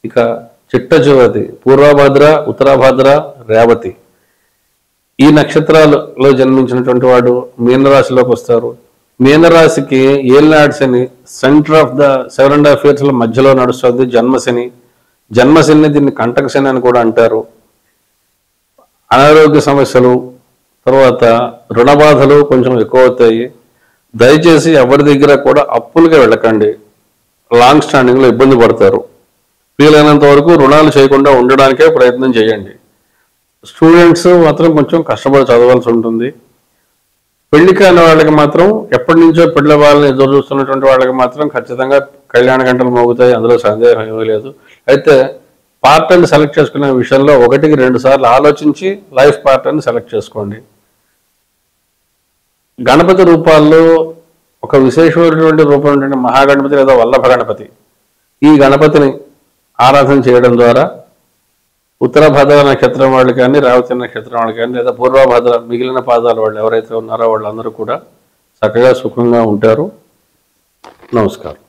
ఇక చిట్ట చివరిది పూర్వభద్ర, ఉత్తరాభద్ర, రేవతి. ఈ నక్షత్రాలలో జన్మించినటువంటి వాడు మీనరాశిలోకి వస్తారు. మీనరాశికి ఏలినాటి శని సెంటర్ ఆఫ్ ద 7.5 years మధ్యలో నడుస్తుంది. జన్మశని దీన్ని కంటక శని అని కూడా అంటారు. అనారోగ్య సమస్యలు, తర్వాత రుణ బాధలు కొంచెం ఎక్కువ అవుతాయి. దయచేసి ఎవరి దగ్గర కూడా అప్పులుగా వెళ్ళకండి. లాంగ్ స్టాండింగ్లో ఇబ్బంది పడతారు. వీలైనంత వరకు రుణాలు చేయకుండా ఉండడానికే ప్రయత్నం చేయండి. స్టూడెంట్స్ మాత్రం కొంచెం కష్టపడి చదవాల్సి ఉంటుంది. పెళ్లి కాని వాళ్ళకి మాత్రం ఎప్పటి నుంచో పెళ్లి వాళ్ళని ఎదురు చూస్తున్నటువంటి వాళ్ళకి మాత్రం ఖచ్చితంగా కళ్యాణ గంటలు మోగుతాయి, అందులో సందేహం ఏమీ లేదు. అయితే పార్ట్నర్ని సెలెక్ట్ చేసుకునే విషయంలో 1-2 సార్లు ఆలోచించి లైఫ్ పార్ట్నర్ని సెలెక్ట్ చేసుకోండి. గణపతి రూపాల్లో ఒక విశేషమైనటువంటి రూపం ఏంటంటే మహాగణపతి లేదా వల్లభ గణపతి. ఈ గణపతిని ఆరాధన చేయడం ద్వారా ఉత్తరభద్ర నక్షత్రం వాళ్ళు కానీ, రేవతి నక్షత్రం వాళ్ళు కానీ, లేదా పూర్వభద్ర మిగిలిన పాదాల వాళ్ళు ఎవరైతే ఉన్నారో వాళ్ళందరూ కూడా చక్కగా సుఖంగా ఉంటారు. నమస్కారం.